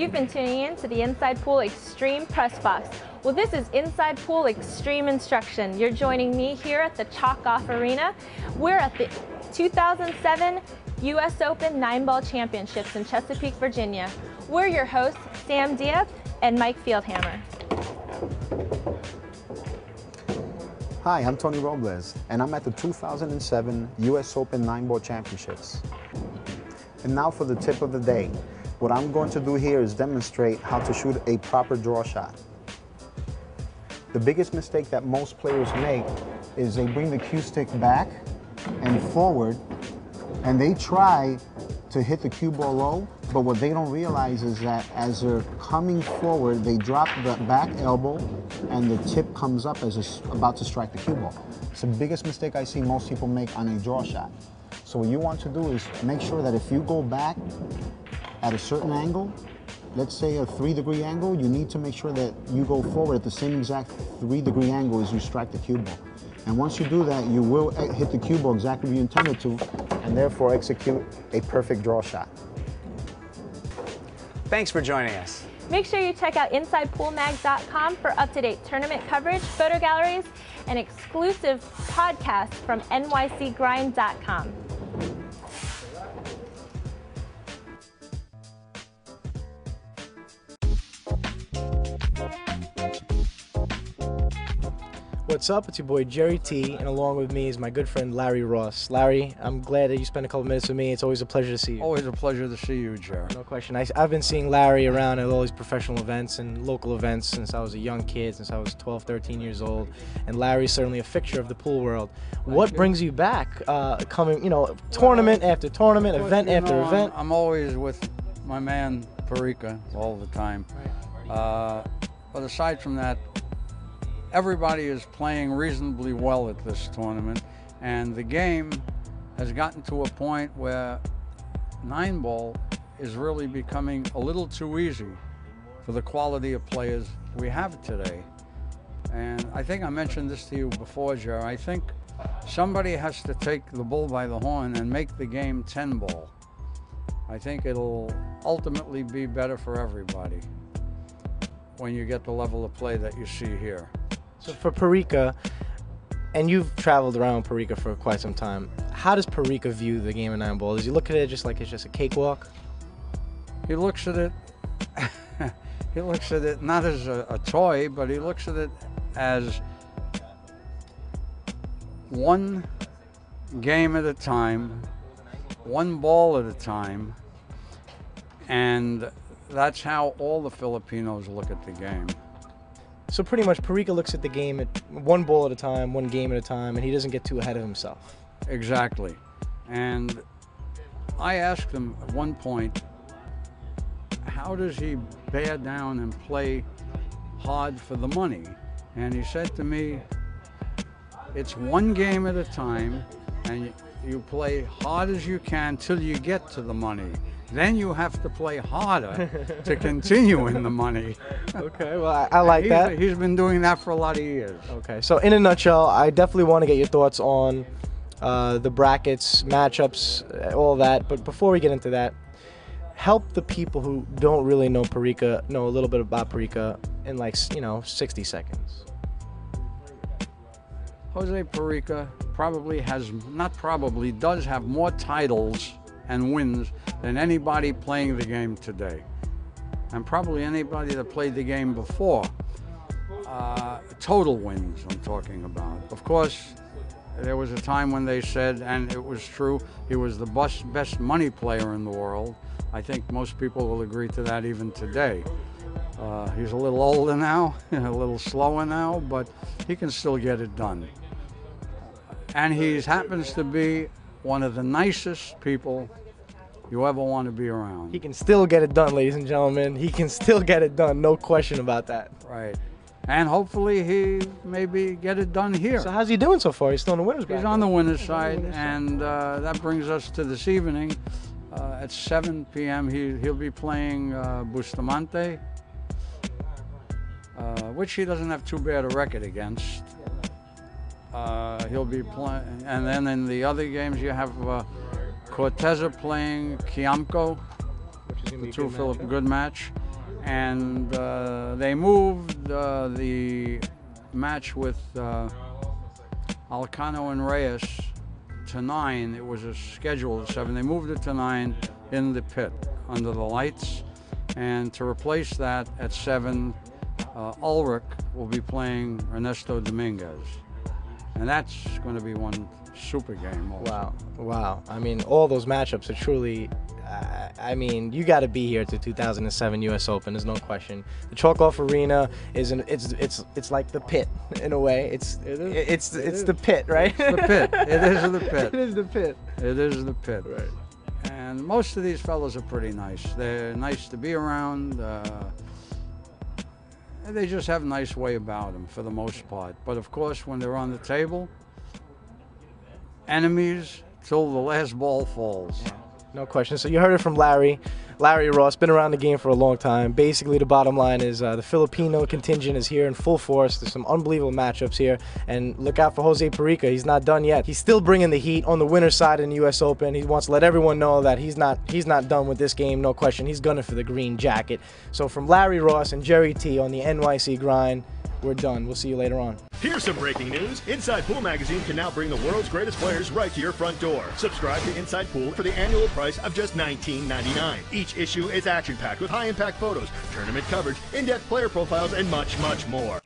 You've been tuning in to the Inside Pool Extreme Press Box. Well, this is Inside Pool Extreme Instruction. You're joining me here at the Chalk Off Arena. We're at the 2007 U.S. Open 9-Ball Championships in Chesapeake, Virginia. We're your hosts, Sam Diaz and Mike Fieldhammer. Hi, I'm Tony Robles, and I'm at the 2007 U.S. Open 9-Ball Championships. And now for the tip of the day. What I'm going to do here is demonstrate how to shoot a proper draw shot. The biggest mistake that most players make is they bring the cue stick back and forward, and they try to hit the cue ball low, but what they don't realize is that as they're coming forward, they drop the back elbow and the tip comes up as it's about to strike the cue ball. It's the biggest mistake I see most people make on a draw shot. So what you want to do is make sure that if you go back at a certain angle, let's say a 3-degree angle, you need to make sure that you go forward at the same exact 3-degree angle as you strike the cue ball. And once you do that, you will hit the cue ball exactly where you intended to, and therefore execute a perfect draw shot. Thanks for joining us. Make sure you check out InsidePOOLmag.com for up-to-date tournament coverage, photo galleries, and exclusive podcasts from nycgrind.com. What's up? It's your boy Jerry T, and along with me is my good friend Larry Ross. Larry, I'm glad that you spent a couple minutes with me. It's always a pleasure to see you. Always a pleasure to see you, Jerry. No question. I've been seeing Larry around at all these professional events and local events since I was a young kid, since I was 12, 13 years old. And Larry's certainly a fixture of the pool world. What brings you back, coming, tournament after tournament, event after event? I'm always with my man Parika all the time. But aside from that, everybody is playing reasonably well at this tournament, and the game has gotten to a point where 9-ball is really becoming a little too easy for the quality of players we have today. And I think I mentioned this to you before, Jerry. I think somebody has to take the bull by the horn and make the game 10-ball. I think it'll ultimately be better for everybody when you get the level of play that you see here. So for Parika, and you've traveled around Parika for quite some time, how does Parika view the game of 9-ball? Does he look at it just like it's just a cakewalk? He looks at it, he looks at it not as a toy, but he looks at it as one game at a time, one ball at a time, and that's how all the Filipinos look at the game. So pretty much Parika looks at the game at one ball at a time, one game at a time, and he doesn't get too ahead of himself. Exactly. And I asked him at one point, how does he bear down and play hard for the money? And he said to me, it's one game at a time, and you play hard as you can till you get to the money. Then you have to play harder to continue in the money. Okay, well, I like that. He's been doing that for a lot of years. Okay, so in a nutshell, I definitely want to get your thoughts on the brackets, matchups, all that. But before we get into that, help the people who don't really know Parika know a little bit about Parika in 60 seconds. Jose Parika does have more titles and wins than anybody playing the game today, and probably anybody that played the game before. Total wins I'm talking about. Of course, there was a time when they said, and it was true, he was the best money player in the world. I think most people will agree to that even today. He's a little older now, a little slower now, but he can still get it done. And he happens to be one of the nicest people you ever want to be around. He can still get it done, ladies and gentlemen. He can still get it done, no question about that. Right. And hopefully he maybe get it done here. So how's he doing so far? He's still on the winner's bracket. He's on the winner's side, and that brings us to this evening. At 7 p.m. he'll be playing Bustamante, which he doesn't have too bad a record against. He'll be playing, and then in the other games you have Corteza playing Kiamco, which is going to be a good match. And they moved the match with Alcano and Reyes to 9. It was a schedule of 7. They moved it to 9 in the pit under the lights. And to replace that at 7, Ulrich will be playing Ernesto Dominguez. And that's going to be one super game also. Wow, wow. I mean, all those matchups are truly, I mean, you got to be here at the 2007 U.S. Open. There's no question. The Chalk-Off Arena is it's like the pit in a way. It's the pit, right? It's the pit. It is the pit. It is the pit. It is the pit. Right. And most of these fellas are pretty nice. They're nice to be around. They just have a nice way about them for the most part. But of course, when they're on the table, enemies till the last ball falls. Yeah, no question. So you heard it from Larry Ross, been around the game for a long time. Basically, the bottom line is the Filipino contingent is here in full force. There's some unbelievable matchups here. And look out for Jose Perica. He's not done yet. He's still bringing the heat on the winner's side in the U.S. Open. He wants to let everyone know that he's not done with this game, no question. He's gunning for the green jacket. So from Larry Ross and Jerry T on the NYC grind, we're done. We'll see you later on. Here's some breaking news. Inside Pool Magazine can now bring the world's greatest players right to your front door. Subscribe to Inside Pool for the annual price of just $19.99. Each issue is action-packed with high-impact photos, tournament coverage, in-depth player profiles, and much, much more.